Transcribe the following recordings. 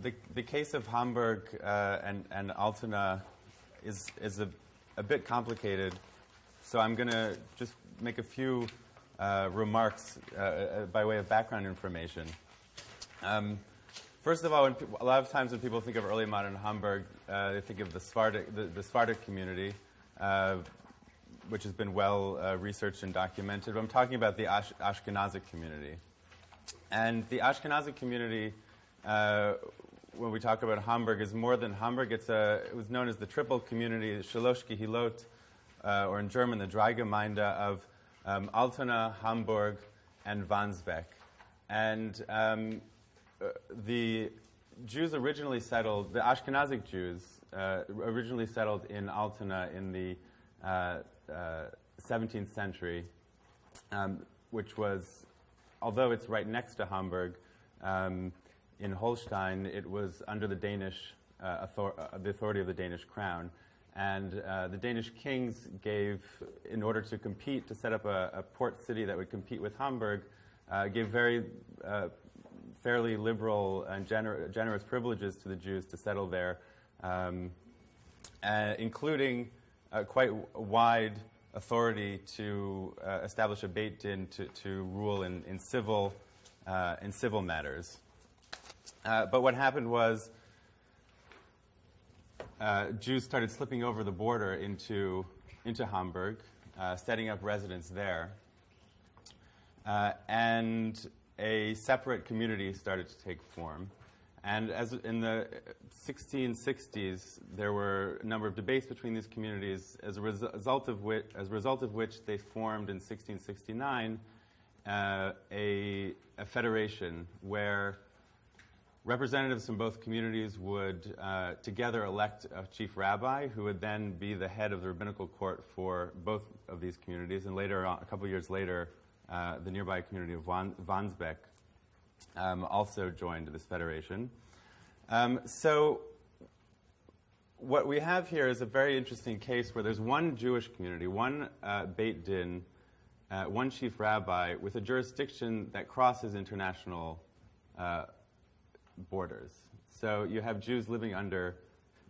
the case of Hamburg and Altona is a bit complicated, so I'm going to just make a few remarks by way of background information. First of all, a lot of times when people think of early modern Hamburg, they think of the Sephardic community, which has been well researched and documented. But I'm talking about the Ashkenazic community. And the Ashkenazic community, when we talk about Hamburg, is more than Hamburg. It was known as the triple community, Shalosh Kehilot, or in German, the Drei Gemeinde of Altona, Hamburg, and Wandsbek. And the Jews originally settled, the Ashkenazic Jews originally settled in Altona in the 17th century, which was, although it's right next to Hamburg, in Holstein, it was under the Danish the authority of the Danish crown. And the Danish kings gave, in order to compete, to set up a port city that would compete with Hamburg, gave very fairly liberal and generous privileges to the Jews to settle there, including quite wide authority to establish a Beit Din to rule in civil matters. But what happened was Jews started slipping over the border into Hamburg, setting up residence there, and a separate community started to take form. And as in the 1660s, there were a number of debates between these communities, as a result of which they formed in 1669 a federation where representatives from both communities would together elect a chief rabbi who would then be the head of the rabbinical court for both of these communities. And later on, a couple of years later, the nearby community of Wandsbek also joined this federation. So what we have here is a very interesting case where there's one Jewish community, one Beit Din, one chief rabbi with a jurisdiction that crosses international borders. So you have Jews living under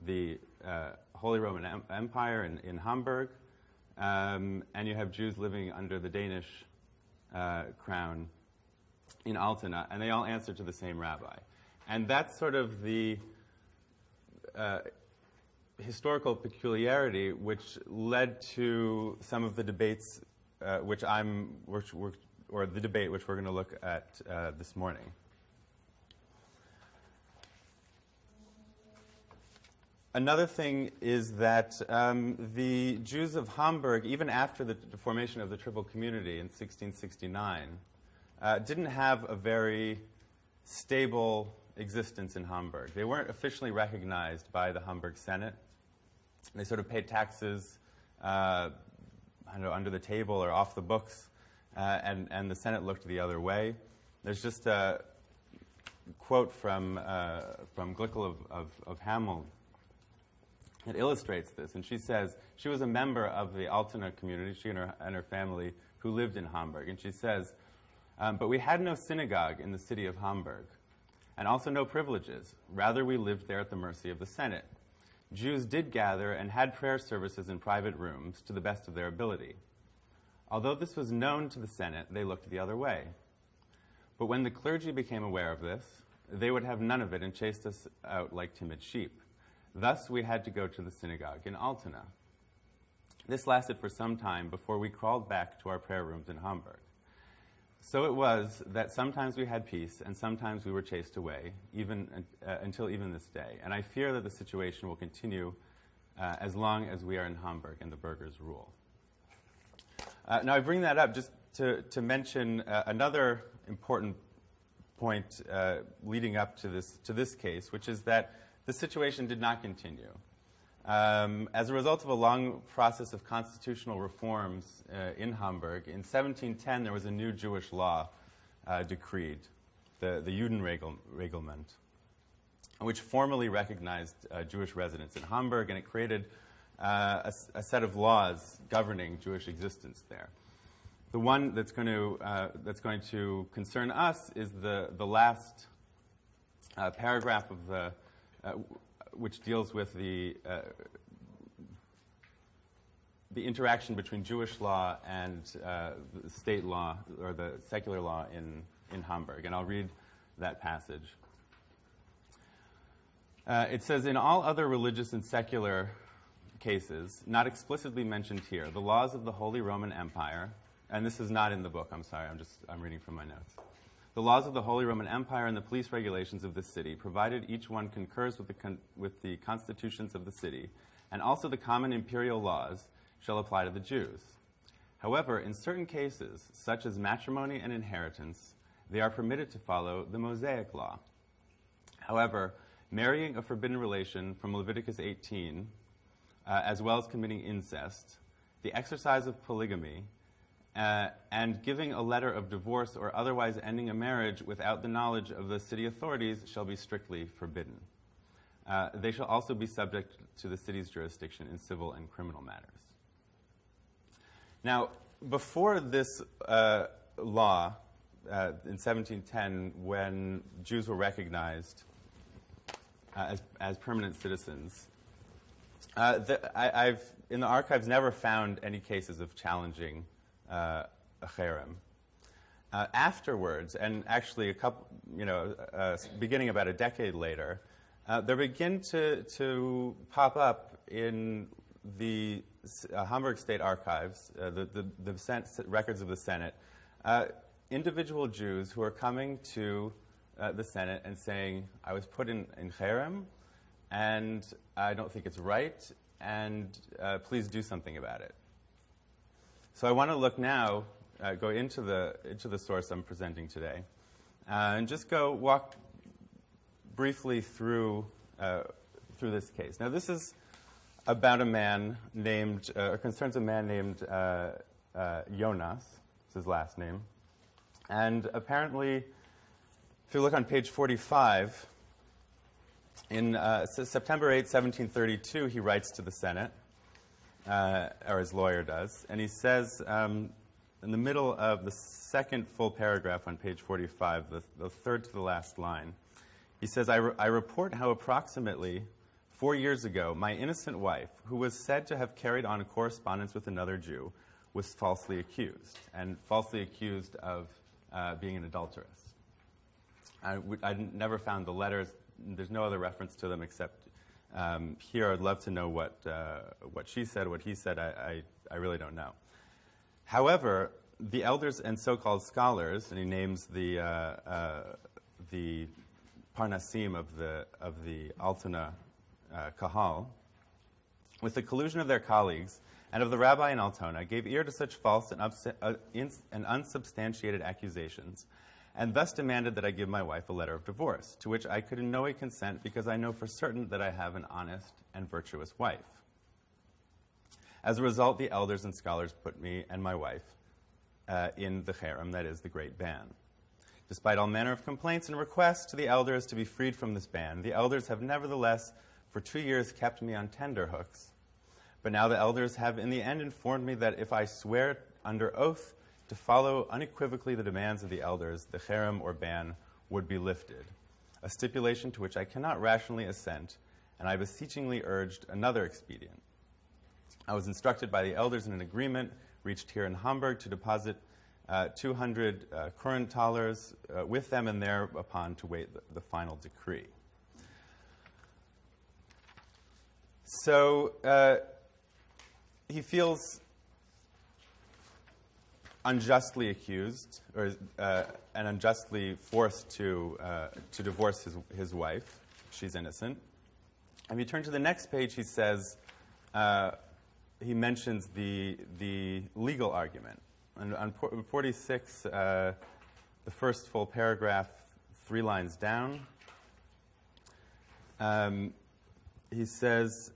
the Holy Roman Empire in Hamburg, and you have Jews living under the Danish crown in Altona, and they all answer to the same rabbi. And that's sort of the historical peculiarity which led to some of the debates or the debate which we're going to look at this morning. Another thing is that the Jews of Hamburg, even after the formation of the Triple Community in 1669, didn't have a very stable existence in Hamburg. They weren't officially recognized by the Hamburg Senate. They sort of paid taxes under the table or off the books, and the Senate looked the other way. There's just a quote from Glickel of Hamel. It illustrates this, and she says she was a member of the Altona community, she and her family, who lived in Hamburg. And she says, but we had no synagogue in the city of Hamburg, and also no privileges. Rather, we lived there at the mercy of the Senate. Jews did gather and had prayer services in private rooms to the best of their ability. Although this was known to the Senate, they looked the other way. But when the clergy became aware of this, they would have none of it and chased us out like timid sheep. Thus, we had to go to the synagogue in Altona. This lasted for some time before we crawled back to our prayer rooms in Hamburg. So it was that sometimes we had peace and sometimes we were chased away, until even this day. And I fear that the situation will continue as long as we are in Hamburg and the burghers rule. Now, I bring that up just to mention another important point leading up to this case, which is that the situation did not continue. As a result of a long process of constitutional reforms in Hamburg, in 1710 there was a new Jewish law decreed, the Judenreglement, which formally recognized Jewish residents in Hamburg, and it created a set of laws governing Jewish existence there. The one that's going to concern us is the last paragraph of the which deals with the interaction between Jewish law and state law, or the secular law in Hamburg. And I'll read that passage. It says, in all other religious and secular cases, not explicitly mentioned here, the laws of the Holy Roman Empire, and this is not in the book, I'm sorry, I'm reading from my notes. The laws of the Holy Roman Empire and the police regulations of the city, provided each one concurs with the constitutions of the city, and also the common imperial laws, shall apply to the Jews. However, in certain cases, such as matrimony and inheritance, they are permitted to follow the Mosaic law. However, marrying a forbidden relation from Leviticus 18, as well as committing incest, the exercise of polygamy, and giving a letter of divorce or otherwise ending a marriage without the knowledge of the city authorities shall be strictly forbidden. They shall also be subject to the city's jurisdiction in civil and criminal matters. Now, before this law in 1710, when Jews were recognized as permanent citizens, I've, in the archives, never found any cases of challenging a Herem. Afterwards, and actually a couple, beginning about a decade later, there begin to pop up in the Hamburg State Archives, the records of the Senate, individual Jews who are coming to the Senate and saying, I was put in Herem, and I don't think it's right, and please do something about it. So I want to look now, go into the source I'm presenting today, and just walk briefly through this case. Now, this is about a man named, or concerns a man named Jonas. It's his last name. And apparently, if you look on page 45, in September 8, 1732, he writes to the Senate, or his lawyer does, and he says, in the middle of the second full paragraph on page 45, the third to the last line, he says, I report how approximately 4 years ago, my innocent wife, who was said to have carried on a correspondence with another Jew, was falsely accused of being an adulteress. I never found the letters. There's no other reference to them except here. I'd love to know what she said, what he said. I really don't know. However, the elders and so-called scholars, and he names the Parnasim of the Altona kahal, with the collusion of their colleagues and of the rabbi in Altona, gave ear to such false and unsubstantiated accusations, and thus demanded that I give my wife a letter of divorce, to which I could in no way consent because I know for certain that I have an honest and virtuous wife. As a result, the elders and scholars put me and my wife in the Herem, that is, the great ban. Despite all manner of complaints and requests to the elders to be freed from this ban, the elders have nevertheless for 2 years kept me on tenterhooks. But now the elders have in the end informed me that if I swear under oath to follow unequivocally the demands of the elders, the Herem or ban would be lifted, a stipulation to which I cannot rationally assent, and I beseechingly urged another expedient. I was instructed by the elders in an agreement reached here in Hamburg to deposit 200 current thalers with them and thereupon to wait the final decree. So he feels unjustly accused, or and unjustly forced to divorce his wife. She's innocent. And if you turn to the next page, he says, he mentions the legal argument. And on 46, the first full paragraph, 3 lines down, he says,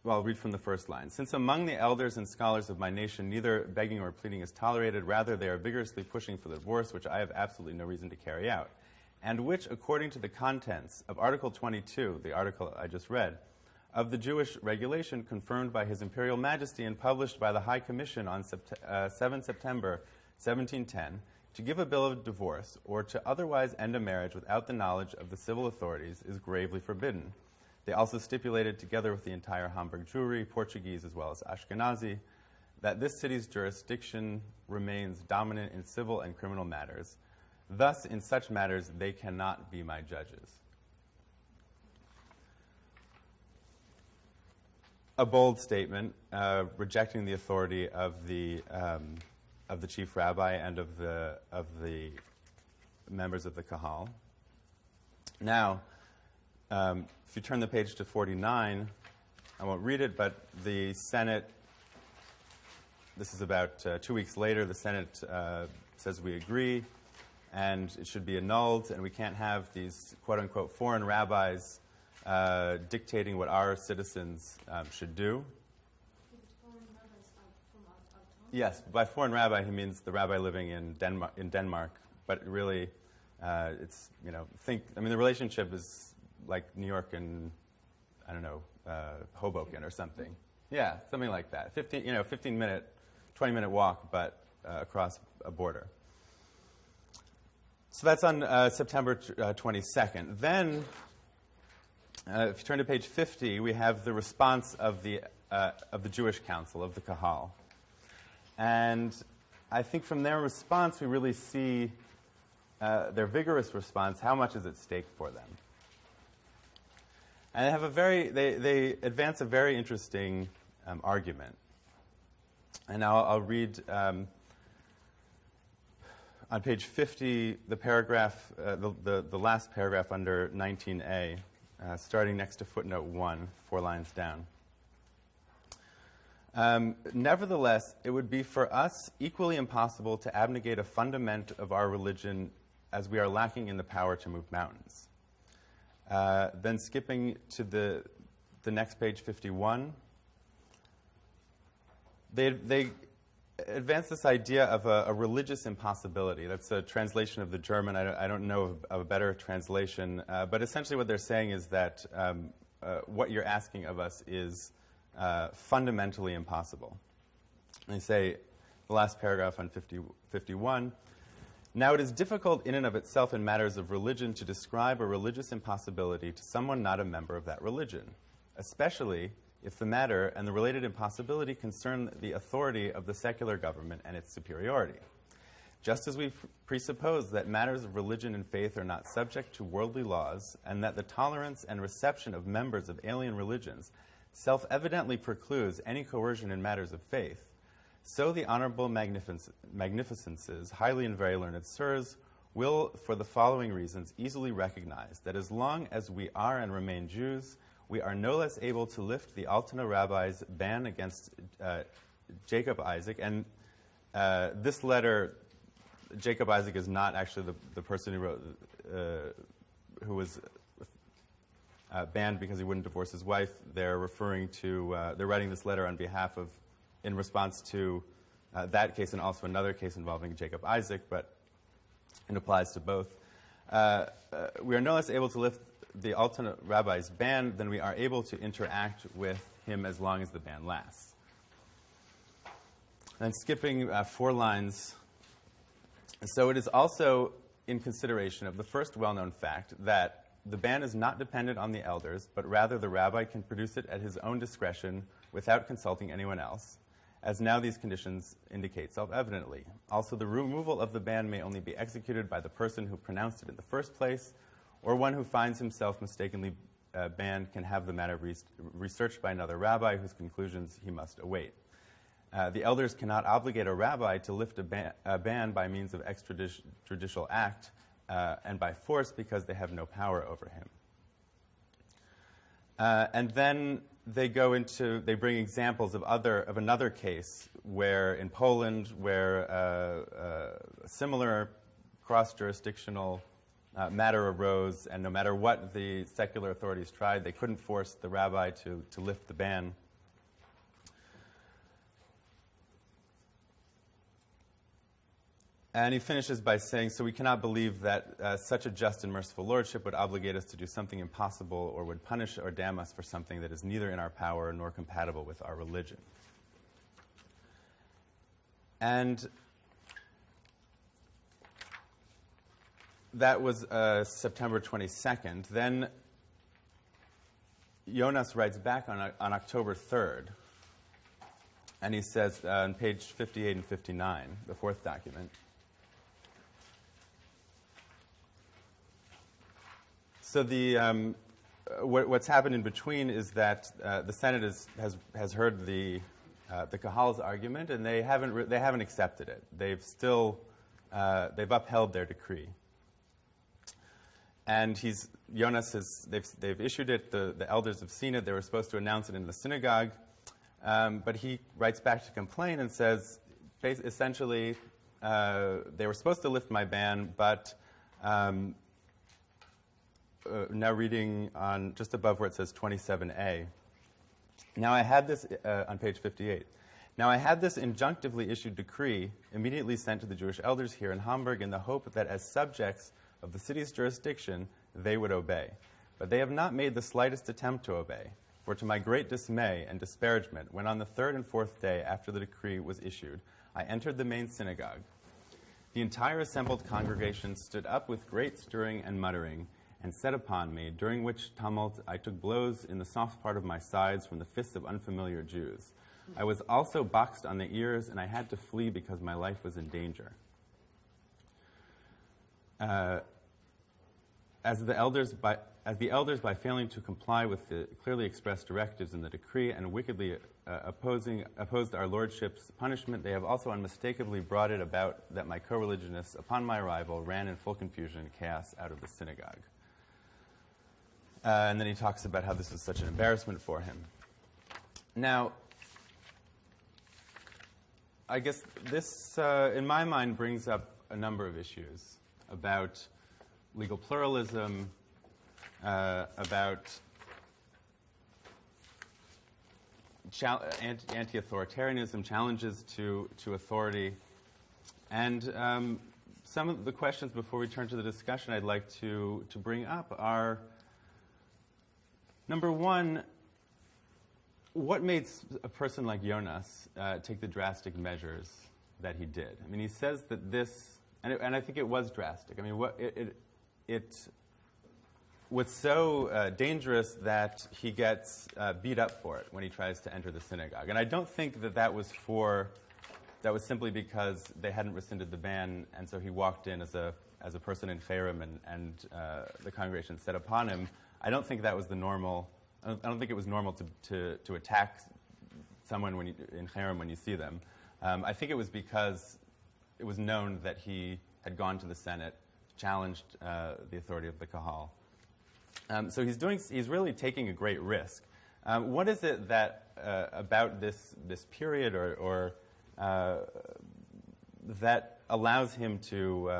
well, I'll read from the first line. Since among the elders and scholars of my nation neither begging or pleading is tolerated, rather they are vigorously pushing for the divorce, which I have absolutely no reason to carry out, and which, according to the contents of Article 22, the article I just read, of the Jewish regulation confirmed by His Imperial Majesty and published by the High Commission on 7 September 1710, to give a bill of divorce or to otherwise end a marriage without the knowledge of the civil authorities is gravely forbidden. They also stipulated, together with the entire Hamburg Jewry, Portuguese as well as Ashkenazi, that this city's jurisdiction remains dominant in civil and criminal matters. Thus, in such matters, they cannot be my judges. A bold statement, rejecting the authority of the chief rabbi and of the members of the kahal. Now, if you turn the page to 49, I won't read it, but the Senate, this is about 2 weeks later, the Senate says we agree, and it should be annulled, and we can't have these quote-unquote foreign rabbis dictating what our citizens should do. Yes, by foreign rabbi he means the rabbi living in Denmark, but really, it's the relationship is like New York and I don't know Hoboken or something. Yeah, something like that. 15-minute, 20-minute walk, but across a border. So that's on September 22nd. Then, if you turn to page 50, we have the response of the Jewish Council, of the kahal. And I think from their response, we really see their vigorous response, how much is at stake for them. And they advance a very interesting argument. And I'll read on page 50 the paragraph, the last paragraph under 19a, starting next to footnote 1, 4 lines down. Nevertheless, it would be for us equally impossible to abnegate a fundament of our religion as we are lacking in the power to move mountains. Then skipping to the next page, 51, they advance this idea of a religious impossibility. That's a translation of the German. I don't know of a better translation. But essentially what they're saying is that what you're asking of us is fundamentally impossible. And they say, the last paragraph on 51, now it is difficult in and of itself in matters of religion to describe a religious impossibility to someone not a member of that religion, especially if the matter and the related impossibility concern the authority of the secular government and its superiority. Just as we presuppose that matters of religion and faith are not subject to worldly laws, and that the tolerance and reception of members of alien religions self-evidently precludes any coercion in matters of faith, so the Honorable Magnificences, highly and very learned sirs, will, for the following reasons, easily recognize that as long as we are and remain Jews, we are no less able to lift the Altona rabbis' ban against Jacob Isaac. And this letter, Jacob Isaac is not actually the person who wrote, who was banned because he wouldn't divorce his wife. They're referring to, they're writing this letter on behalf of, in response to that case and also another case involving Jacob Isaac, but it applies to both. We are no less able to lift the Altona rabbi's ban than we are able to interact with him as long as the ban lasts. And skipping 4 lines. So it is also in consideration of the first well-known fact that the ban is not dependent on the elders, but rather the rabbi can produce it at his own discretion without consulting anyone else, as now these conditions indicate self-evidently. Also, the removal of the ban may only be executed by the person who pronounced it in the first place, or one who finds himself mistakenly banned can have the matter researched by another rabbi whose conclusions he must await. The elders cannot obligate a rabbi to lift a ban by means of extrajudicial act and by force because they have no power over him. And then they bring examples of another case where in Poland where a similar cross-jurisdictional matter arose, and no matter what the secular authorities tried, they couldn't force the rabbi to lift the ban. And he finishes by saying, so we cannot believe that such a just and merciful lordship would obligate us to do something impossible or would punish or damn us for something that is neither in our power nor compatible with our religion. that was September 22nd. Then Jonas writes back on October 3rd, and he says on page 58 and 59, the fourth document, so what's happened in between is that the Senate has heard the kahal's argument, and they haven't accepted it. They've upheld their decree. And they've issued it. The elders have seen it. They were supposed to announce it in the synagogue, but he writes back to complain and says, essentially, they were supposed to lift my ban, but now reading on just above where it says 27a. Now I had this on page 58. Now I had this injunctively issued decree immediately sent to the Jewish elders here in Hamburg in the hope that as subjects of the city's jurisdiction they would obey. But they have not made the slightest attempt to obey. For to my great dismay and disparagement, when on the third and fourth day after the decree was issued, I entered the main synagogue. The entire assembled congregation stood up with great stirring and muttering, and set upon me, during which tumult I took blows in the soft part of my sides from the fists of unfamiliar Jews. I was also boxed on the ears, and I had to flee because my life was in danger. As the elders, by failing to comply with the clearly expressed directives in the decree and wickedly opposed our lordship's punishment, they have also unmistakably brought it about that my co-religionists, upon my arrival, ran in full confusion and chaos out of the synagogue. And then he talks about how this was such an embarrassment for him. Now, I guess this, in my mind, brings up a number of issues about legal pluralism, about anti-authoritarianism, challenges to authority. And some of the questions before we turn to the discussion I'd like to bring up are, number one, what made a person like Jonas take the drastic measures that he did? I mean, he says that this, and I think it was drastic. I mean, it was so dangerous that he gets beat up for it when he tries to enter the synagogue. And I don't think that was simply because they hadn't rescinded the ban, and so he walked in as a person in Herem, and the congregation set upon him. I don't think that was the normal. I don't think it was normal to attack someone in Herem when you see them. I think it was because it was known that he had gone to the Senate, challenged the authority of the kahal. So he's really taking a great risk. What is it that about this period or that allows him to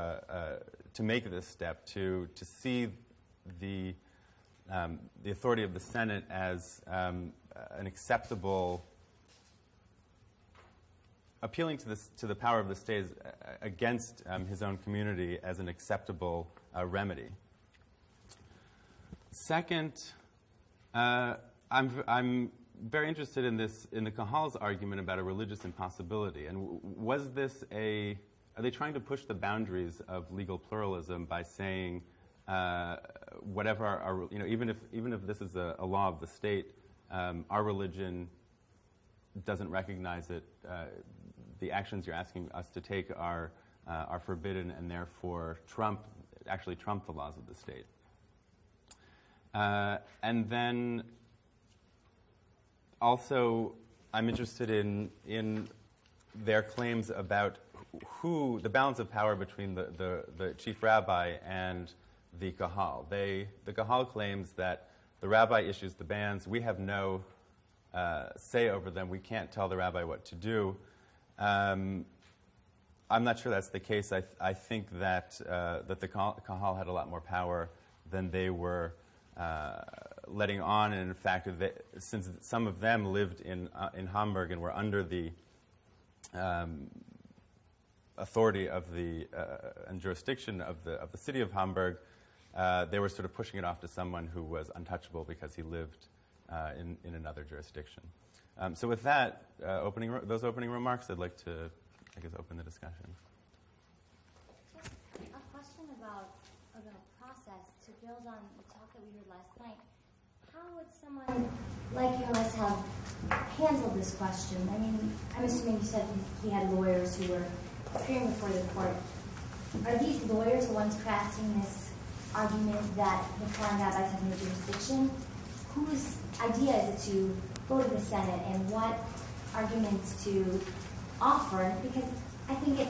make this step, to see the authority of the Senate as an acceptable, appealing to the power of the state against his own community as an acceptable remedy? Second, I'm very interested in the kahal's argument about a religious impossibility. And was this are they trying to push the boundaries of legal pluralism by saying whatever our, even if this is a law of the state, our religion doesn't recognize it. The actions you're asking us to take are forbidden and therefore actually trump the laws of the state. And then also, I'm interested in their claims about the balance of power between the chief rabbi and the kahal. The kahal claims that the rabbi issues the bans. We have no say over them. We can't tell the rabbi what to do. I'm not sure that's the case. I think that the kahal had a lot more power than they were letting on, and in fact, since some of them lived in Hamburg and were under the authority of and jurisdiction of the city of Hamburg, they were sort of pushing it off to someone who was untouchable because he lived in another jurisdiction. So with that, those opening remarks, I'd like to, I guess, open the discussion. Just a question about build on the talk that we heard last night. How would someone like Jonas have handled this question? I mean, I'm assuming you said he had lawyers who were appearing before the court. Are these lawyers the ones crafting this argument that the foreign rabbis have no jurisdiction? Whose idea is it to go to the Senate and what arguments to offer? Because I think it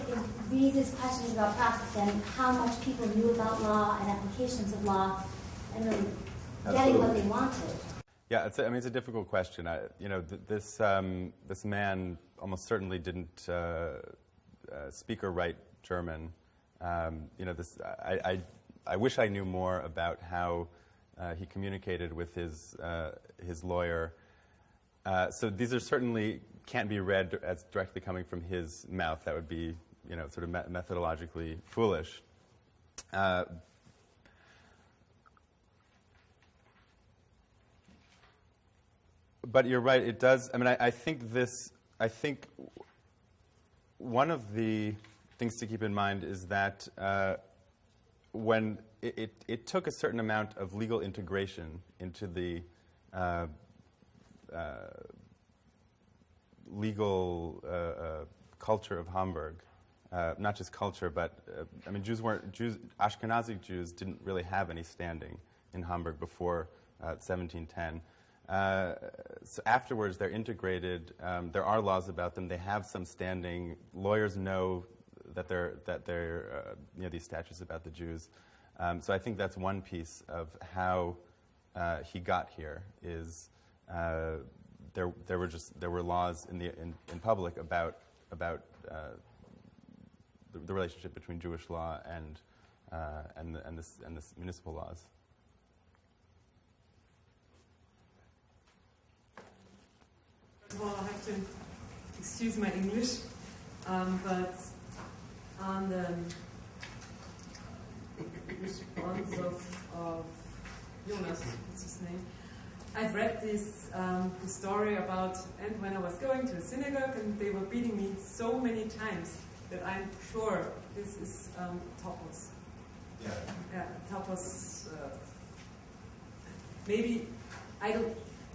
raises questions about process and how much people knew about law and applications of law and really getting what they wanted. Yeah, it's a difficult question. This man almost certainly didn't speak or write German. I wish I knew more about how he communicated with his lawyer. So these are certainly can't be read as directly coming from his mouth. That would be, sort of methodologically foolish. But you're right. It does. I mean, I think one of the things to keep in mind is that when it took a certain amount of legal integration into the legal culture of Hamburg, not just culture, but Ashkenazi Jews didn't really have any standing in Hamburg before 1710. So afterwards, they're integrated. There are laws about them. They have some standing. Lawyers know that they're these statutes about the Jews. So I think that's one piece of how he got here. Is there were laws in public about the relationship between Jewish law and the municipal laws. Well, I have to excuse my English, but on the response of Jonas, what's his name? I've read this story about, and when I was going to a synagogue and they were beating me so many times that I'm sure this is topos. Yeah, topos.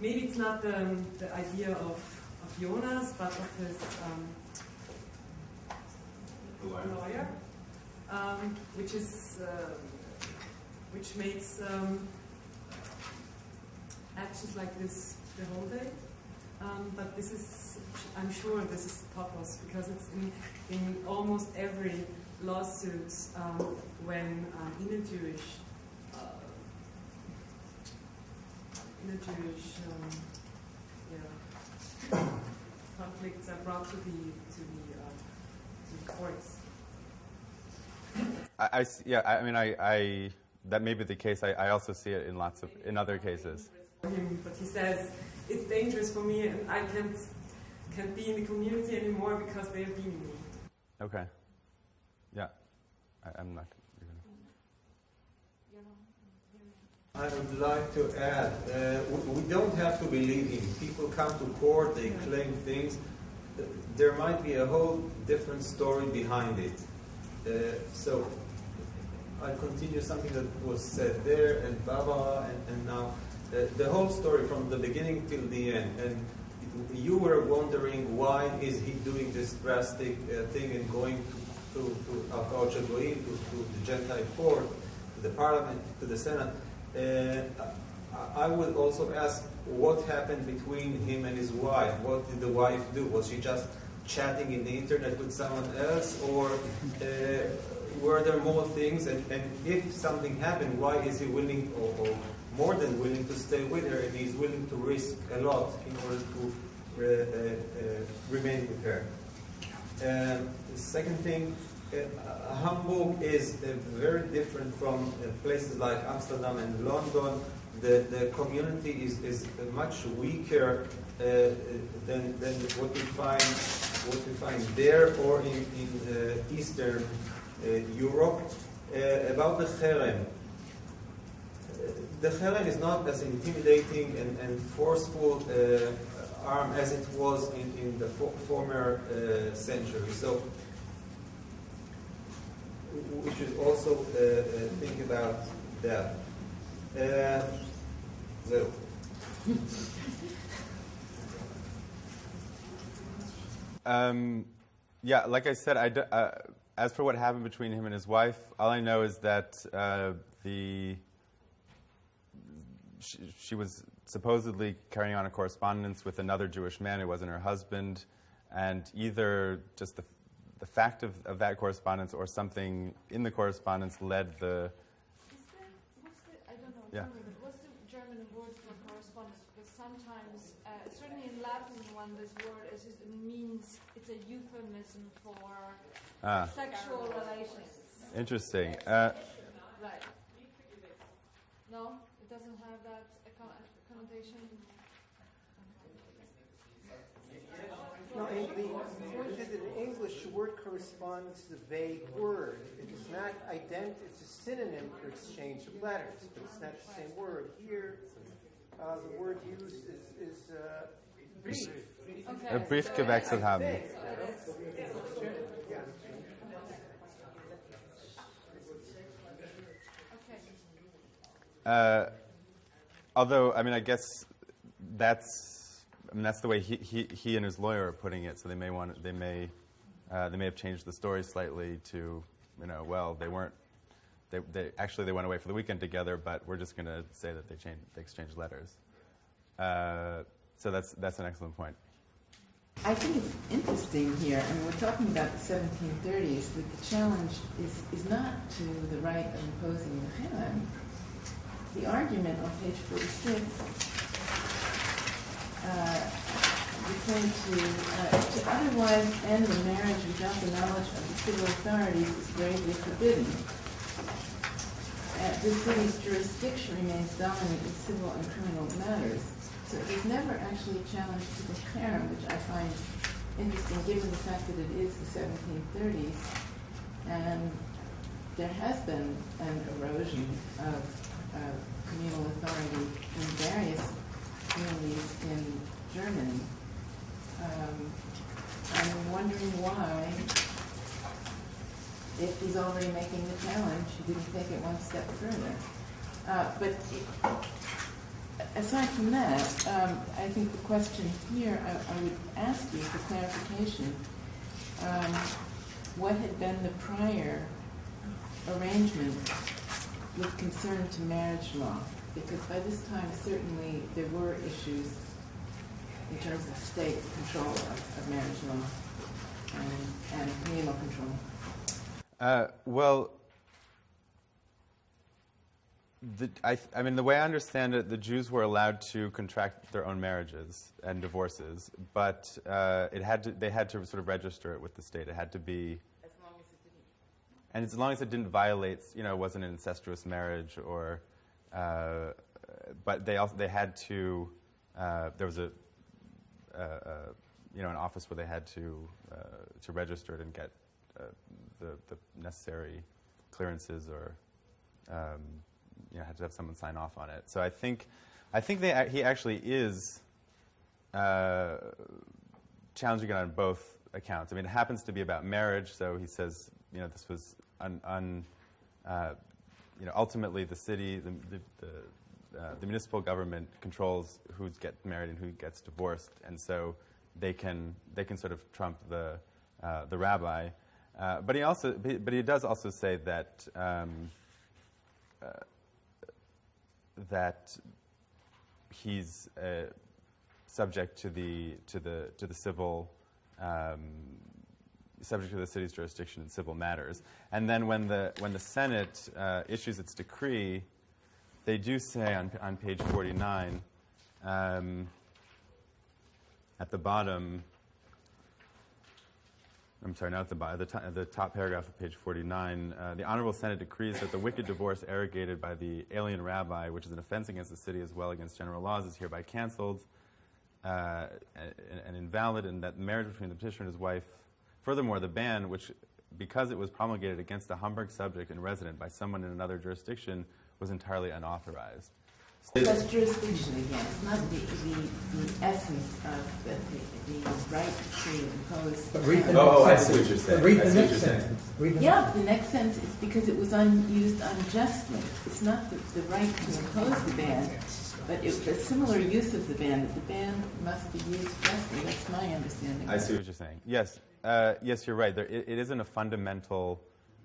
Maybe it's not the idea of Jonas, but of his lawyer, which makes actions like this the whole day. But this is, I'm sure this is topos, because it's in almost every lawsuit when in a Jewish conflicts are brought to the courts. That may be the case. I also see it in other cases. But he says it's dangerous for me, and I can't be in the community anymore because they are beating me. Okay. Yeah, I'm not. I would like to add, we don't have to believe him. People come to court, they claim things. There might be a whole different story behind it. So I'll continue something that was said there, and Baba, and now the whole story from the beginning till the end. And you were wondering why is he doing this drastic thing and going to the Gentile court, to the parliament, to the Senate. I would also ask what happened between him and his wife. What did the wife do? Was she just chatting in the internet with someone else, or were there more things? And if something happened, why is he willing, or more than willing, to stay with her, and he's willing to risk a lot in order to remain with her? The second thing, Hamburg is very different from places like Amsterdam and London. The community is much weaker than what we find there or in Eastern Europe. About the Herem. The Herem is not as intimidating and forceful arm as it was in the former century. So we should also think about that. זהו. Yeah, like I said, as for what happened between him and his wife, all I know is that she was supposedly carrying on a correspondence with another Jewish man who wasn't her husband, and either just the fact of that correspondence or something in the correspondence led the... I don't know, yeah. what's the German word for correspondence? Because sometimes, certainly in Latin, when this word is, it means it's a euphemism for sexual relations. Interesting. Right. No, it doesn't have that connotation. No, the point is that in English, the word correspondence is a vague word. It is not it's a synonym for exchange of letters, but it's not the same word. Here, the word used is brief. Okay. Brief gewechselt haben. Although, I mean, I guess that's the way he and his lawyer are putting it. So they may have changed the story slightly to, well, they weren't. They actually went away for the weekend together, but we're just going to say that they exchanged letters. So that's an excellent point. I think it's interesting here. I mean, we're talking about the 1730s, but the challenge is not to the right of imposing the Herem. The argument on page 46 referring to otherwise end the marriage without the knowledge of the civil authorities is gravely forbidden. The city's jurisdiction remains dominant in civil and criminal matters. So there's never actually a challenge to the Herem, which I find interesting given the fact that it is the 1730s. And there has been an erosion of communal authority in various communities in Germany. I'm wondering why, if he's already making the challenge, he didn't take it one step further. Aside from that, I think the question here, I would ask you for clarification, what had been the prior arrangement with concern to marriage law? Because by this time, certainly, there were issues in terms of state control of marriage law and communal control. Well, I mean, the way I understand it, the Jews were allowed to contract their own marriages and divorces, but they had to sort of register it with the state. It had to be, As long as it didn't. and as long as it didn't violate, it wasn't an incestuous marriage, or, but they had to. There was an office where they had to register it and get the necessary clearances, or. Had to have someone sign off on it. So I think he actually is challenging it on both accounts. I mean, it happens to be about marriage, so he says, this was ultimately the city, the municipal government controls who gets married and who gets divorced, and so they can sort of trump the rabbi. But he does also say that. That he's subject to the civil subject to the city's jurisdiction in civil matters. And then when the Senate issues its decree, they do say on page 49 at the bottom. I'm sorry, not at the bottom. The top paragraph of page 49. The Honorable Senate decrees that the wicked divorce arrogated by the alien rabbi, which is an offense against the city as well against general laws, is hereby canceled and invalid, and that marriage between the petitioner and his wife. Furthermore, the ban, which, because it was promulgated against a Hamburg subject and resident by someone in another jurisdiction, was entirely unauthorized. That's jurisdiction again. It's not the essence of the right to impose. I see what you're saying. Read the next sentence. The next sentence is because it was used unjustly. It's not the right to impose the ban, but it's a similar use of the ban, that the ban must be used justly. That's my understanding. I see what you're saying. Yes, yes, you're right. It isn't a fundamental.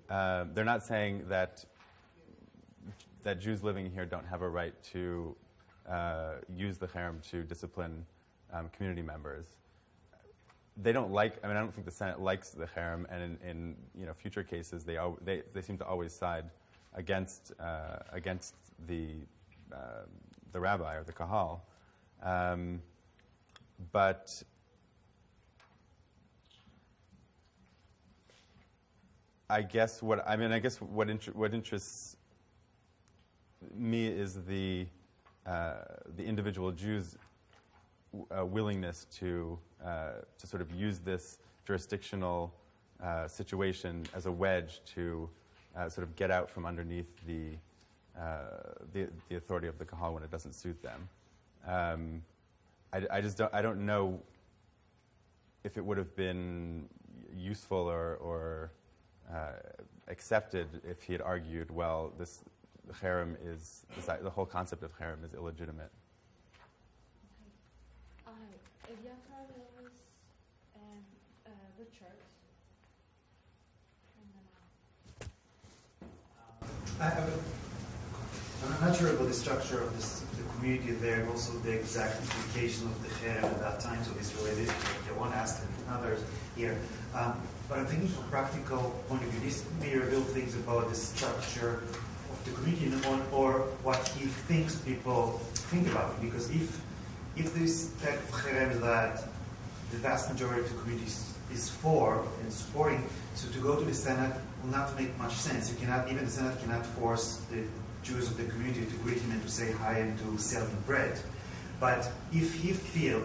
They're not saying that Jews living here don't have a right to use the Herem to discipline community members. They don't like. I don't think the Senate likes the Herem, and in future cases, they seem to always side against the rabbi or the kahal. But I guess what interests me is the individual Jews' willingness to sort of use this jurisdictional situation as a wedge to sort of get out from underneath the authority of the kahal when it doesn't suit them. I don't know if it would have been useful or accepted if he had argued, well, the Herem the whole concept of Herem is illegitimate. Richard. I'm not sure about the structure of the community there, and also the exact implication of the Herem at that time, so it's related to one aspect and others here. But I'm thinking from a practical point of view, this may reveal things about the structure of the community or what he thinks people think about it. Because if this type of Herem that the vast majority of the community is for and supporting, so to go to the Senate will not make much sense. Even the Senate cannot force the Jews of the community to greet him and to say hi and to sell him bread. But if he feels,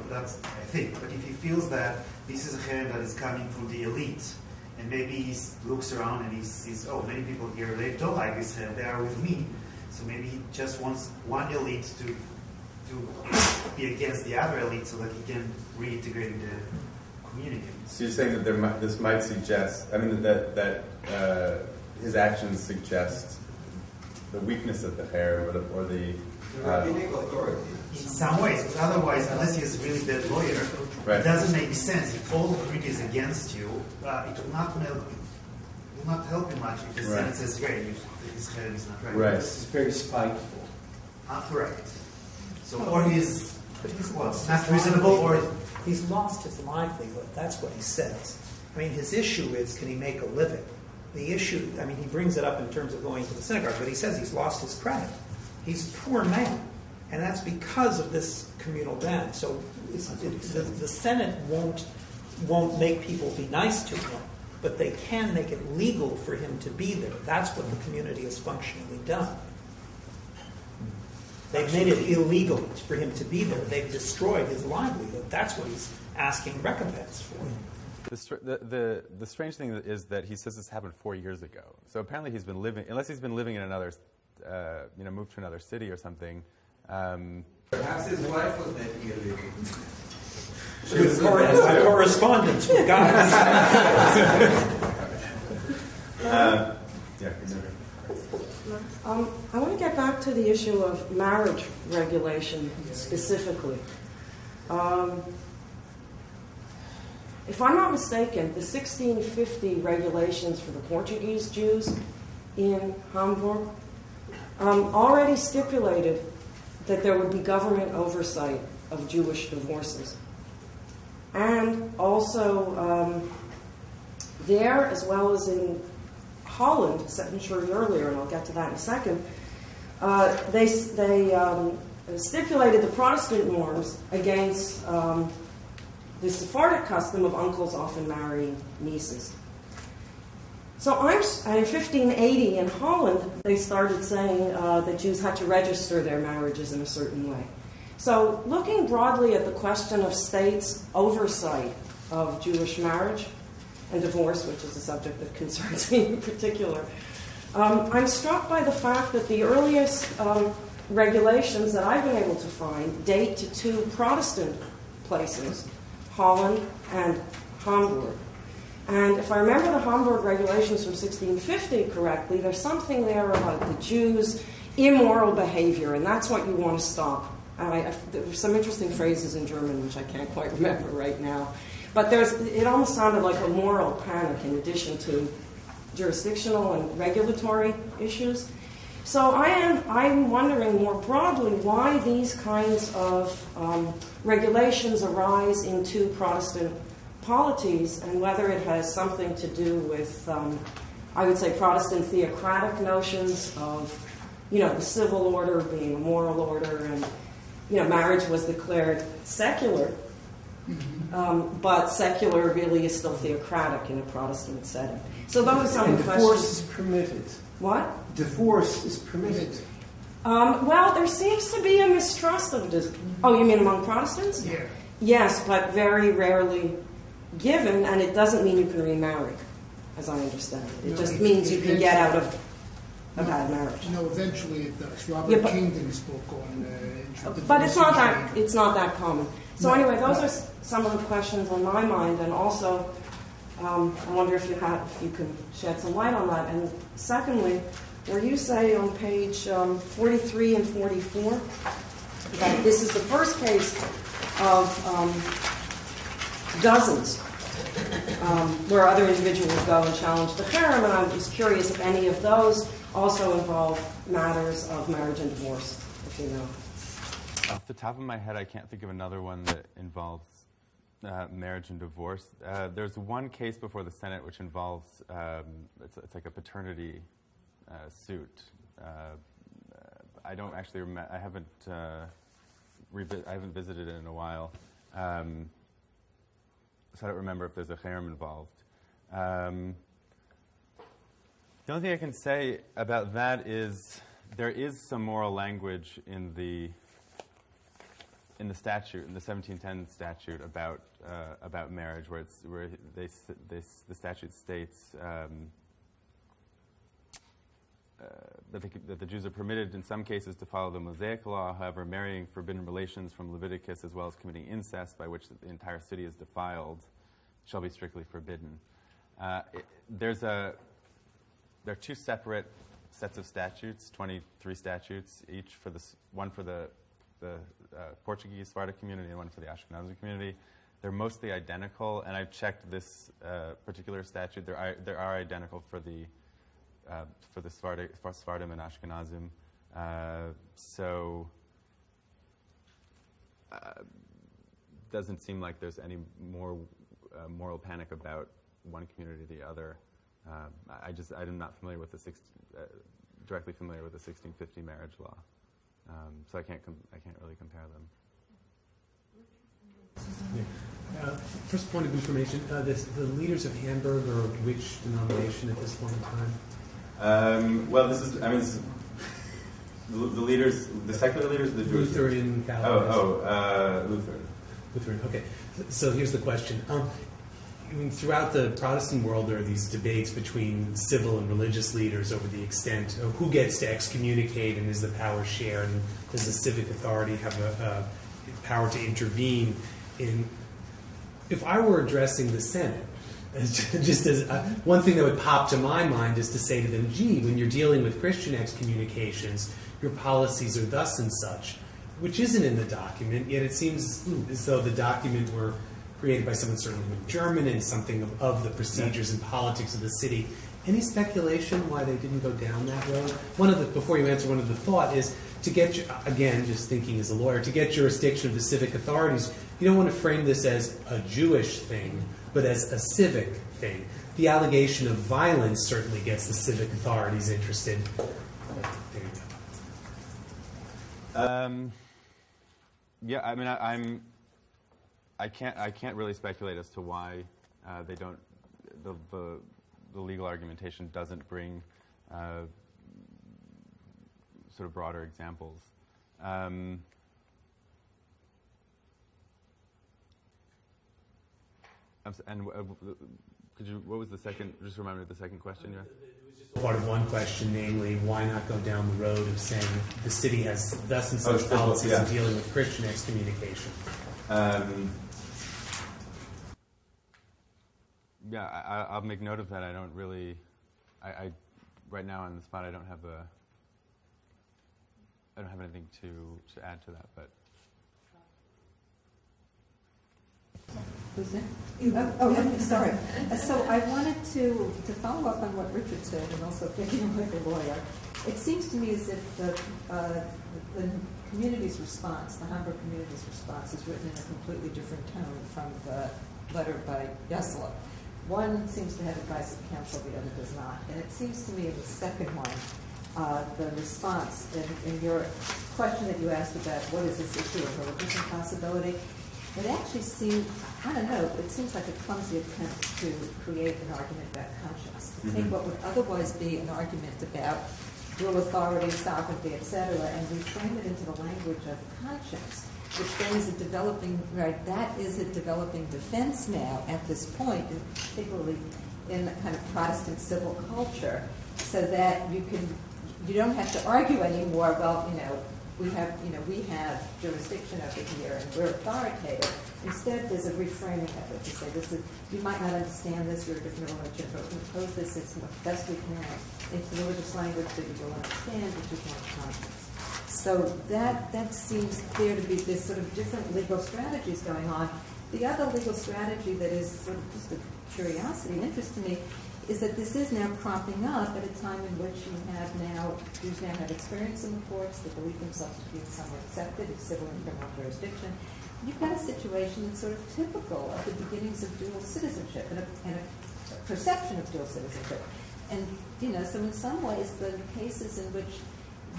if he feels that this is a Herem that is coming from the elite, and maybe he looks around and he sees, oh, many people here, they don't like this Herem, they are with me, so maybe he just wants one elite to be against the other elite so that he can reintegrate in the community. So you're saying that this might suggest, that his actions suggest the weakness of the Herem or the rabbinical authority. In some ways, but otherwise, unless he is a really bad lawyer, right. It doesn't make sense. If all the community is against you, it will not help you much if the Senate says, great, his Herem is not right. Right. This is very spiteful. Correct. So, or he's not reasonable, or he's lost his livelihood. That's what he says. His issue is, can he make a living? The issue, he brings it up in terms of going to the synagogue, but he says he's lost his credit. He's a poor man, and that's because of this communal ban. So the Senate won't make people be nice to him, but they can make it legal for him to be there. That's what the community has functionally done. They've made it illegal for him to be there. They've destroyed his livelihood. That's what he's asking recompense for. The strange thing is that he says this happened 4 years ago. So apparently he's been living, unless he's been living in another, moved to another city or something. Perhaps his wife was making a living. She was a correspondence with guys. I want to get back to the issue of marriage regulation specifically. If I'm not mistaken, the 1650 regulations for the Portuguese Jews in Hamburg already stipulated that there would be government oversight of Jewish divorces. And also there, as well as in Holland, mentioned earlier, and I'll get to that in a second, they stipulated the Protestant norms against the Sephardic custom of uncles often marrying nieces. So in 1580 in Holland, they started saying that Jews had to register their marriages in a certain way. So looking broadly at the question of states' oversight of Jewish marriage and divorce, which is a subject that concerns me in particular, I'm struck by the fact that the earliest regulations that I've been able to find date to two Protestant places, Holland and Hamburg. And if I remember the Hamburg regulations from 1650 correctly, there's something there about the Jews' immoral behavior, and that's what you want to stop. There were some interesting phrases in German, which I can't quite remember right now. But it almost sounded like a moral panic in addition to jurisdictional and regulatory issues. So I'm wondering more broadly why these kinds of regulations arise in two Protestant polities, and whether it has something to do with, I would say, Protestant theocratic notions of, the civil order being a moral order, and, marriage was declared secular, but secular really is still theocratic in a Protestant setting. So those are some of the questions. Divorce is permitted. What? Divorce is permitted. Well, there seems to be a mistrust of this. Oh, you mean among Protestants? Yeah. Yes, but very rarely given, and it doesn't mean you can remarry, as I understand it. It just means you can get out of a bad marriage. No, eventually it does. Robert Kingdon's book on... but it's not that common. So anyway, those are some of the questions on my mind, and also I wonder if you can shed some light on that. And secondly, where you say on page 43 and 44 that this is the first case of dozens where other individuals go and challenge the Herem, and I was curious if any of those also involve matters of marriage and divorce, if you know. Off the top of my head, I can't think of another one that involves marriage and divorce. There's one case before the Senate which involves, it's like a paternity suit. I don't actually remember, I haven't visited it in a while. So I don't remember if there's a Herem involved. The only thing I can say about that is there is some moral language in the statute, in the 1710 statute about marriage, where the statute states that the Jews are permitted in some cases to follow the Mosaic law. However, marrying forbidden relations from Leviticus, as well as committing incest, by which the entire city is defiled, shall be strictly forbidden. There are two separate sets of statutes, 23 statutes, each one for the Portuguese Sparta community and one for the Ashkenazi community. They're mostly identical, and I've checked this particular statute. They are identical for the Spartam and Ashkenazim. So doesn't seem like there's any more moral panic about one community or the other. I'm not familiar with directly familiar with the 1650 marriage law, so I can't really compare them. Yeah. First point of information: the leaders of Hamburg are of which denomination at this point in time? This is the leaders, the secular leaders, the Jewish. Lutheran, Calvinist. Lutheran. Lutheran. Okay. So here's the question. Throughout the Protestant world, there are these debates between civil and religious leaders over the extent of who gets to excommunicate and is the power shared, and does the civic authority have a power to intervene in. If I were addressing the Senate, just as one thing that would pop to my mind is to say to them, gee, when you're dealing with Christian excommunications, your policies are thus and such, which isn't in the document, yet it seems as though the document were created by someone certainly in German and something of the procedures and politics of the city. Any speculation why they didn't go down that road? Before you answer, one of the thought is to get, again, just thinking as a lawyer, to get jurisdiction of the civic authorities, you don't want to frame this as a Jewish thing, but as a civic thing. The allegation of violence certainly gets the civic authorities interested. There you go. I mean, I can't really speculate as to why they don't. The legal argumentation doesn't bring sort of broader examples. What was the second? Just remind me of the second question. It was just part of one question, namely, why not go down the road of saying the city has thus and such policies in dealing with Christian excommunication? I'll make note of that. I don't really, I right now on the spot, I don't have anything to add to that, but. Who's that? Sorry. So I wanted to follow up on what Richard said, and also thinking like a lawyer. It seems to me as if the community's response, the Hamburg community's response, is written in a completely different tone from the letter by Josel. One seems to have advice of counsel, the other does not. And it seems to me in the second one, the response in your question that you asked about what is this issue of religious impossibility, it actually seemed, I don't know, it seems like a clumsy attempt to create an argument about conscience. To take what would otherwise be an argument about real authority, sovereignty, etc., and reframe it into the language of conscience, which then is a developing, right, that is a developing defense now at this point, particularly in the kind of Protestant civil culture, so that you don't have to argue anymore, well, we have jurisdiction over here and we're authoritative. Instead, there's a reframing of it to say, you might not understand this, you're a different religion, but we pose this as best we can into religious language that you will understand, which is one conscience. So that seems clear to be this sort of different legal strategies going on. The other legal strategy that is sort of just a curiosity and interest to me is that this is now cropping up at a time in which Jews now have experience in the courts, they believe themselves to be somewhat accepted of civil and criminal jurisdiction. You've got a situation that's sort of typical of the beginnings of dual citizenship and a perception of dual citizenship. And, so in some ways, the cases in which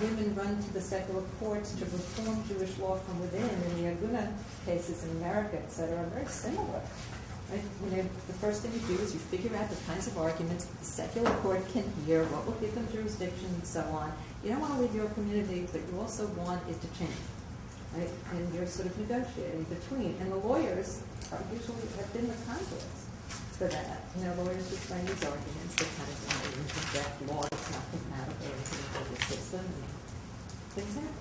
women run to the secular courts to reform Jewish law from within, in the Aguna cases in America, et cetera, are very similar. Right? The first thing you do is you figure out the kinds of arguments that the secular court can hear, what will give them jurisdiction, and so on. You don't want to leave your community, but you also want it to change. Right? And you're sort of negotiating between. And the lawyers usually have been the conduits for that. Lawyers who frame these arguments that kind of reject law that's not compatible with the legal system. And things happen.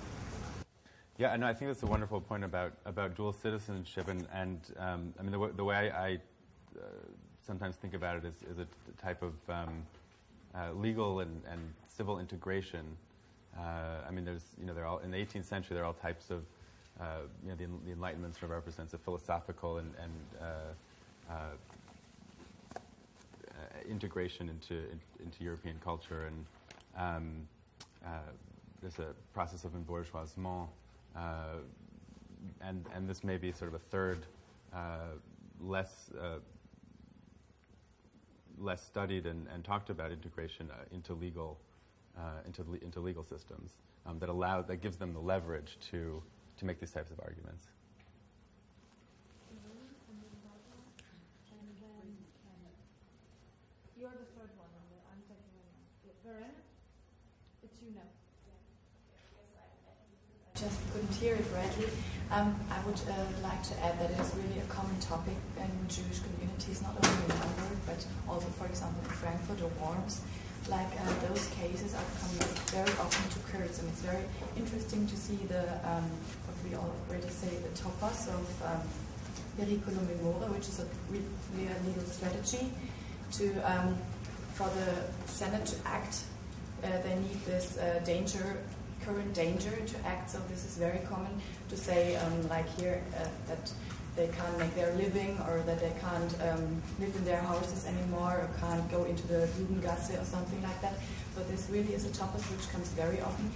Yeah, no, I think that's a wonderful point about dual citizenship, and the way I sometimes think about it is a type of legal and civil integration. There's they're all in the 18th century. There are all types of the Enlightenment sort of represents a philosophical and integration into European culture, and there's a process of embourgeoisement. And this may be sort of a third, less studied and talked about integration into legal systems that gives them the leverage to make these types of arguments. You're the third one. I'm taking one. Herem, it's you now. Just couldn't hear it rightly. I would like to add that it is really a common topic in Jewish communities, not only in Hamburg, but also, for example, in Frankfurt or Worms. Those cases are coming very often to courts, and it's very interesting to see what we already say, the topos of periculum memora, which is a legal strategy for the Senate to act. They need this current danger to act. So this is very common to say, that they can't make their living, or that they can't live in their houses anymore, or can't go into the Jugendgasse or something like that. So this really is a topic which comes very often.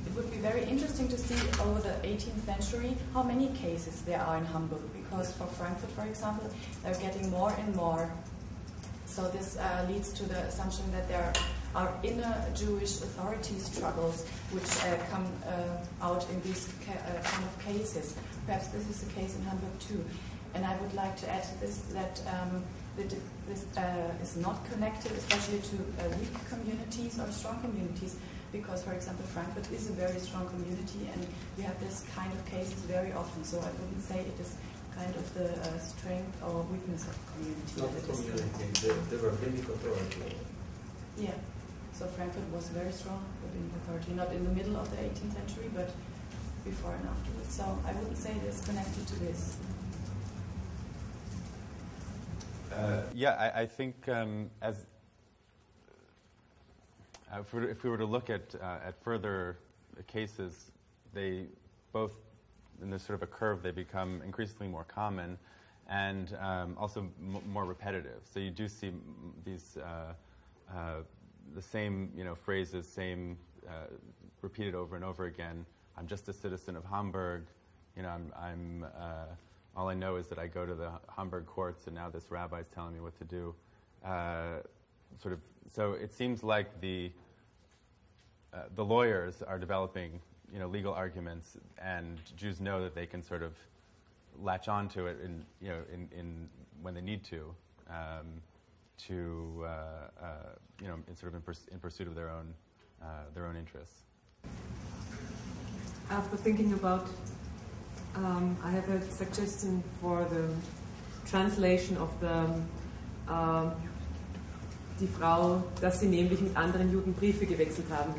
It would be very interesting to see over the 18th century how many cases there are in Hamburg, because for Frankfurt, for example, they're getting more and more. So this leads to the assumption that there are inner Jewish authority struggles which come out in these kind of cases. Perhaps this is the case in Hamburg too. And I would like to add to this that this is not connected, especially to weak communities or strong communities, because, for example, Frankfurt is a very strong community, and we have this kind of cases very often. So I wouldn't say it is kind of the strength or weakness of the community. Not the community, the rabbinic authority. Yeah. So Frankfurt was very strong within the authority, not in the middle of the 18th century, but before and afterwards. So I wouldn't say it is connected to this. I think if we were to look at further cases, they both, in this sort of a curve, they become increasingly more common and also more repetitive. So you do see these the same phrases, same repeated over and over again. I'm just a citizen of Hamburg. I'm all I know is that I go to the Hamburg courts, and now this rabbi is telling me what to do. So it seems like the lawyers are developing, legal arguments, and Jews know that they can sort of latch onto it in when they need to, in pursuit of their own interests. After thinking about, I have a suggestion for the translation of the die Frau, dass sie nämlich mit anderen Juden Briefe gewechselt haben.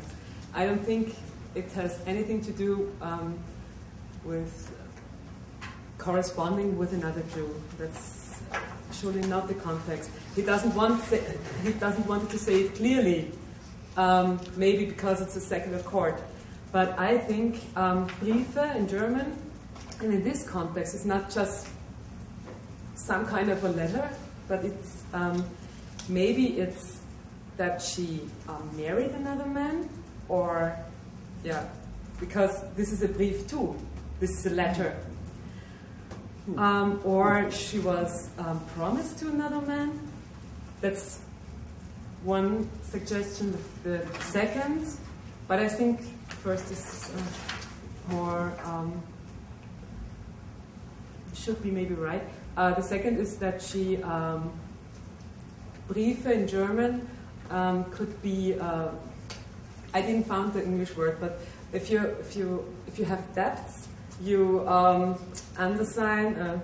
I don't think it has anything to do with corresponding with another Jew. That's surely not the context. He doesn't want to say it clearly, maybe because it's a secular court. But I think Briefe in German, and in this context, it's not just some kind of a letter, but it's maybe it's that she married another man, or because this is a brief too. This is a letter. Or she was promised to another man. That's one suggestion. The second, but I think first is more should be maybe right. The second is that she Briefe in German could be. I didn't find the English word, but if you have debts, you undersign.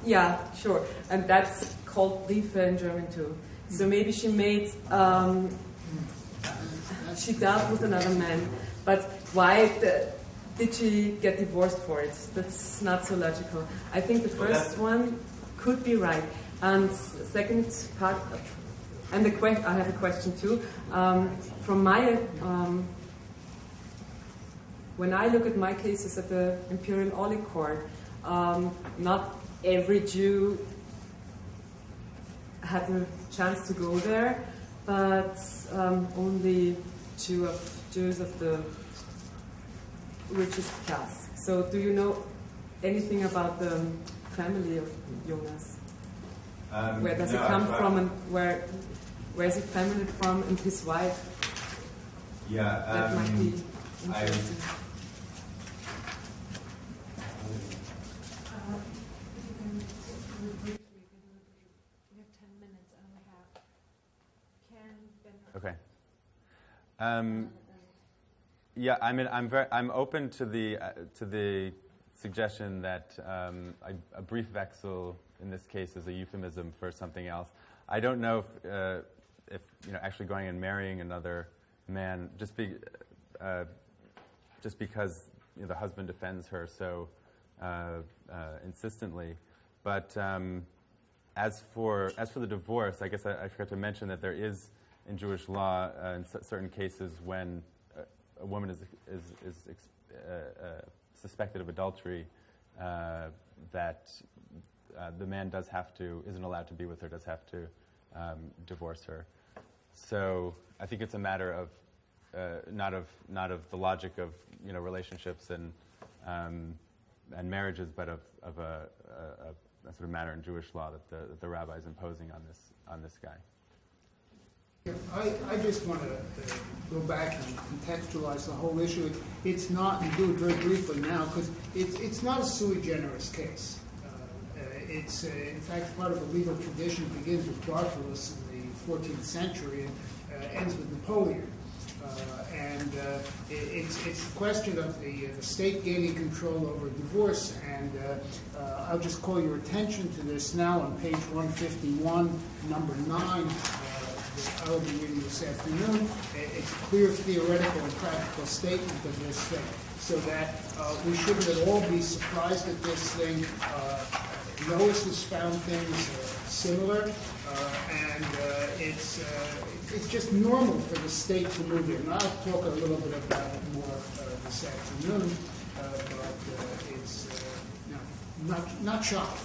Yeah, sure, and that's called Briefe in German too. So maybe she made. She dealt with another man, but why did she get divorced for it? That's not so logical. I think the first one could be right, and second part. And I have a question too. From my, when I look at my cases at the Imperial Holy Court, not every Jew had the chance to go there, but only Jews of the richest class. So, do you know anything about the family of Jonas? Where does he come from, and where is his family from, and his wife? Yeah, that might be interesting. Okay. I mean, I'm open to the suggestion that a brief wechsel in this case is a euphemism for something else. I don't know if actually going and marrying another man just because the husband defends her so insistently. But as for the divorce, I guess I forgot to mention that there is in Jewish law in certain cases when a woman is suspected of adultery, that the man isn't allowed to be with her, does have to divorce her. So I think it's a matter of not of the logic of relationships and marriages, but of a sort of matter in Jewish law that the rabbi is imposing on this guy. I just want to go back and contextualize the whole issue. It's not, and do it very briefly now, because it's not a sui generis case. It's, in fact, part of the legal tradition. Begins with Bartolus in the 14th century and ends with Napoleon. It's a question of the state gaining control over divorce, and I'll just call your attention to this now on page 151, number 9, that I will be reading this afternoon. It's a clear theoretical and practical statement of this thing, so that we shouldn't at all be surprised at this thing. Lois has found things similar, and it's just normal for the state to move in. I'll talk a little bit about it more this afternoon, but it's not shocking.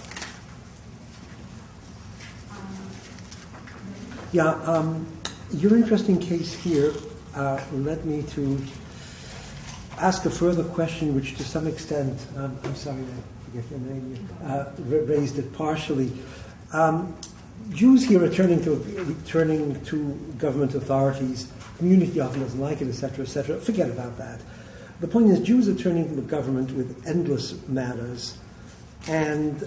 Your interesting case here led me to ask a further question, which to some extent, I'm sorry, I forget your name, raised it partially. Jews here returning to government authorities, community often doesn't like it, etc., etc. Forget about that. The point is, Jews are turning to the government with endless matters, and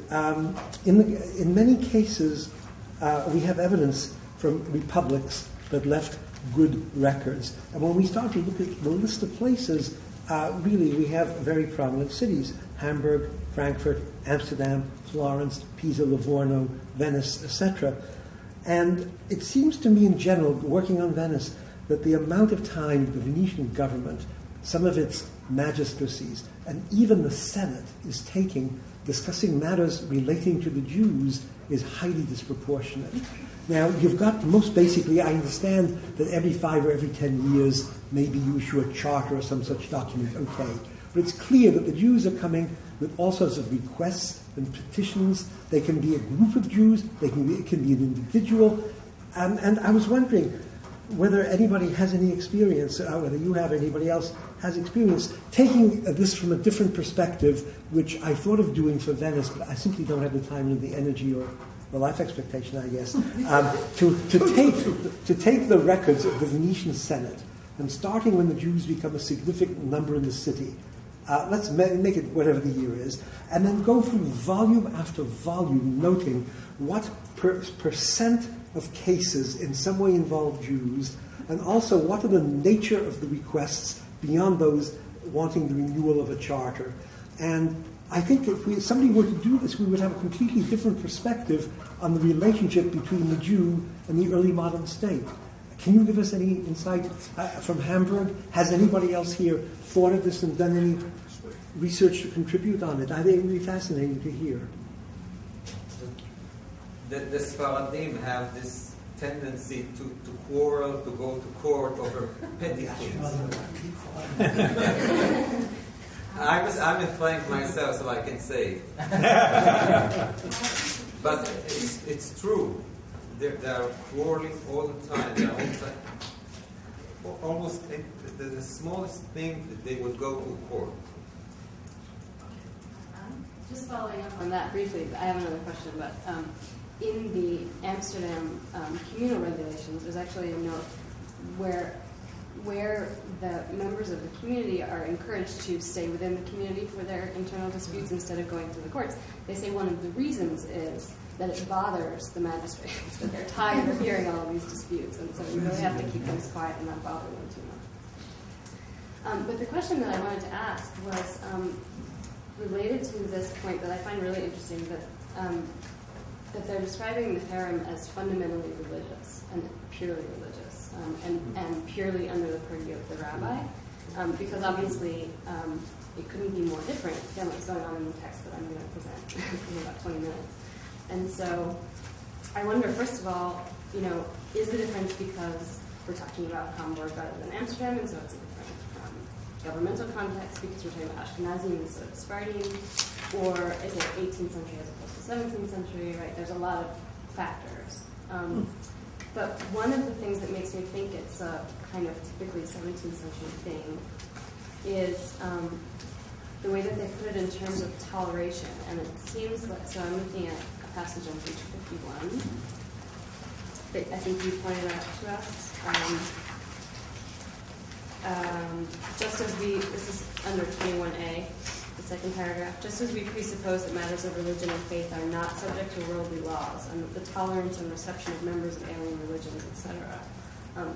in many cases, we have evidence from republics that left good records. And when we start to look at the list of places, really we have very prominent cities: Hamburg, Frankfurt, Amsterdam, Florence, Pisa, Livorno, Venice, etc. And it seems to me in general, working on Venice, that the amount of time the Venetian government, some of its magistracies, and even the Senate is taking discussing matters relating to the Jews is highly disproportionate. Now, you've got, most basically, I understand that every 5 or every 10 years, maybe you issue a charter or some such document, okay. But it's clear that the Jews are coming with all sorts of requests and petitions. They can be a group of Jews, it can be an individual. And I was wondering whether anybody has any experience, whether you have, anybody else has experience, taking this from a different perspective, which I thought of doing for Venice, but I simply don't have the time or the energy or the life expectation, I guess, to take the records of the Venetian Senate, and starting when the Jews become a significant number in the city, let's make it whatever the year is, and then go through volume after volume, noting what percent of cases in some way involve Jews, and also what are the nature of the requests beyond those wanting the renewal of a charter. And I think if somebody were to do this, we would have a completely different perspective on the relationship between the Jew and the early modern state. Can you give us any insight from Hamburg? Has anybody else here thought of this and done any research to contribute on it? I think it would be fascinating to hear. The Sfaradim have this tendency to quarrel, to go to court over petty things. I'm a Frank myself, so I can say it. But it's true. They are quarreling all the time. They are almost the smallest thing that they would go to court. Just following up on that briefly, I have another question. But in the Amsterdam communal regulations, there's actually a note where the members of the community are encouraged to stay within the community for their internal disputes instead of going through the courts. They say one of the reasons is that it bothers the magistrates, that they're tired of hearing all of these disputes, and so you really have to keep things quiet and not bother them too much. But the question that I wanted to ask was related to this point that I find really interesting, that they're describing the Herem as fundamentally religious and purely religious, and purely under the purview of the rabbi, because obviously it couldn't be more different than what's going on in the text that I'm going to present in about 20 minutes. And so I wonder, first of all, is the difference because we're talking about Hamburg rather than Amsterdam, and so it's a different governmental context because we're talking about Ashkenazim instead of Sephardim, or is it 18th century as opposed to 17th century, right? There's a lot of factors. But one of the things that makes me think it's a kind of typically 17th century thing is the way that they put it in terms of toleration. And it seems like, so I'm looking at a passage on page 51 that I think you pointed out to us. Just as this is under 21a, the second paragraph, just as we presuppose that matters of religion and faith are not subject to worldly laws, and the tolerance and reception of members of alien religions, etc.,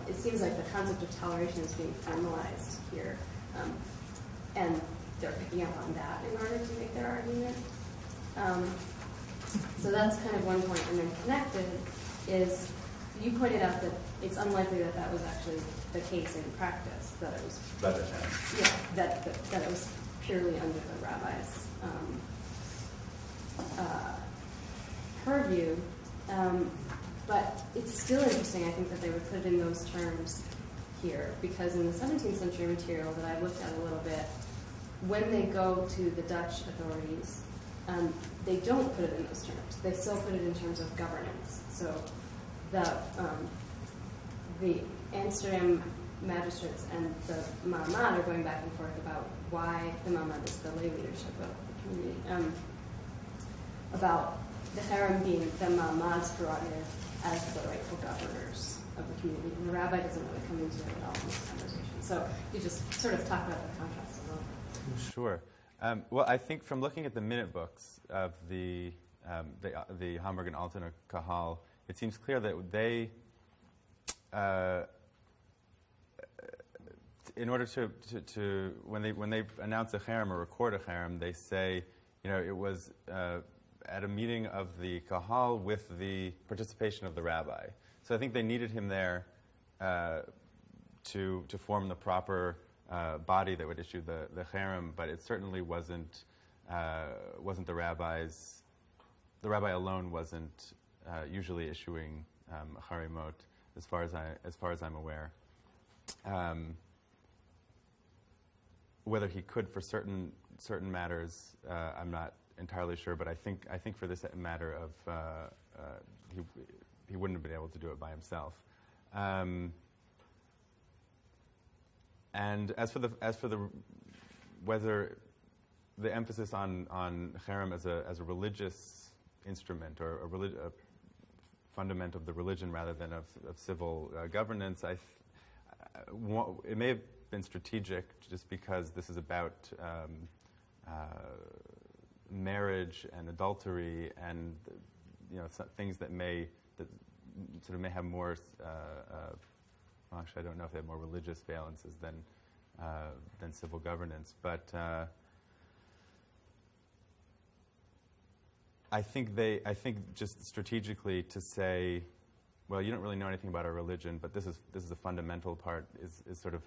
it seems like the concept of toleration is being formalized here, and they're picking up on that in order to make their argument. So that's kind of one point. And then connected is, you pointed out that it's unlikely that that was actually the case in practice, that it was that it was purely under the rabbi's purview. But it's still interesting, I think, that they would put it in those terms here, because in the 17th century material that I looked at a little bit, when they go to the Dutch authorities, they don't put it in those terms. They still put it in terms of governance. So the Amsterdam magistrates and the Mahamad are going back and forth about why the Mahamad is the lay leadership of the community, about the Herem being the Mahamad's prerogative as the rightful governors of the community. And the rabbi doesn't really come into it at all in this conversation. So you just sort of talk about the contrast a little bit. Sure. Well, I think from looking at the minute books of the Hamburg and Altona kahal, it seems clear that they, in order to when they announce a Herem or record a Herem, they say, it was at a meeting of the kahal with the participation of the rabbi. So I think they needed him there to form the proper body that would issue the Herem, but it certainly wasn't the rabbis. The rabbi alone wasn't usually issuing Haremot, as far as I'm aware. Whether he could for certain matters, I'm not entirely sure, but I think for this matter of he wouldn't have been able to do it by himself. And as for the whether the emphasis on Herem as a religious instrument or a fundament of the religion rather than of civil governance, it may have been strategic just because this is about marriage and adultery and things that may have more. Actually, I don't know if they have more religious valences than civil governance, but I think just strategically to say, well, you don't really know anything about our religion, but this is a fundamental part is sort of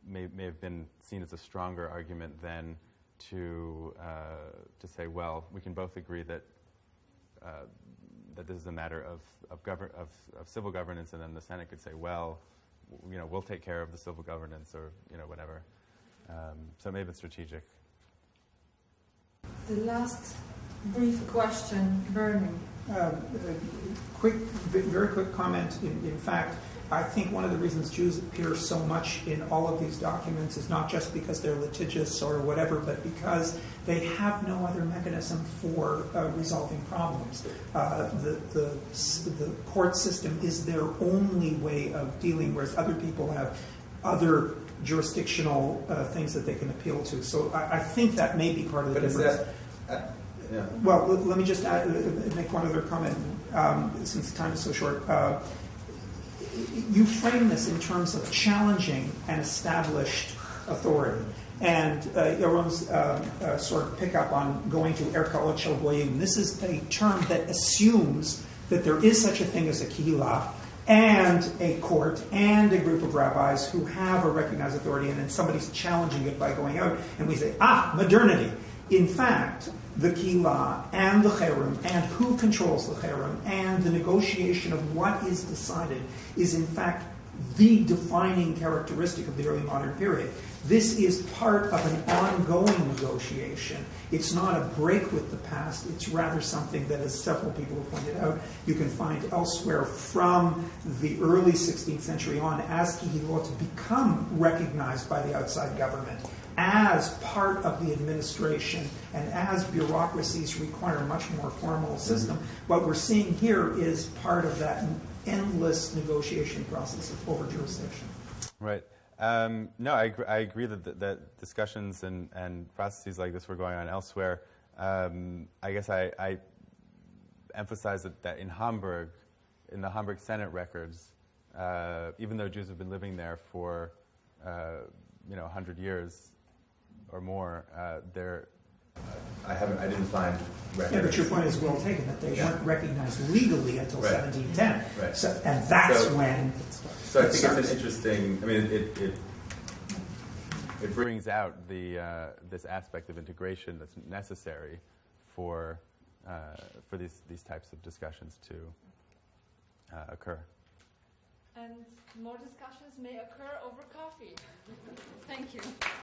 may have been seen as a stronger argument than to say, well, we can both agree that this is a matter of civil governance, and then the Senate could say, well, we'll take care of the civil governance, or whatever. So it may have been strategic. The last brief question, Bernie. Very quick comment. In fact, I think one of the reasons Jews appear so much in all of these documents is not just because they're litigious or whatever, but because they have no other mechanism for resolving problems. The court system is their only way of dealing, whereas other people have other jurisdictional things that they can appeal to. So I think that may be part of the difference. Well, let me just make one other comment, since time is so short. You frame this in terms of challenging an established authority. And Yaron's sort of pick up on going to Erkaot Shel Goyim. This is a term that assumes that there is such a thing as a kehillah and a court and a group of rabbis who have a recognized authority, and then somebody's challenging it by going out, and we say, modernity. In fact, the kehillah and the Herem and who controls the Herem and the negotiation of what is decided is in fact the defining characteristic of the early modern period. This is part of an ongoing negotiation. It's not a break with the past. It's rather something that, as several people have pointed out, you can find elsewhere from the early 16th century on as kehillot become recognized by the outside government as part of the administration and as bureaucracies require a much more formal system. What we're seeing here is part of that endless negotiation process over jurisdiction. Right. No, I agree that discussions and processes like this were going on elsewhere. I guess I emphasize that in Hamburg, in the Hamburg Senate records, even though Jews have been living there for 100 years or more, I didn't find records. Yeah, but your point is well taken, that they weren't recognized legally until Right. 1710. Right. So, and that's when So I think it's an interesting, I mean, it brings out this aspect of integration that's necessary for these types of discussions to occur. And more discussions may occur over coffee. Thank you.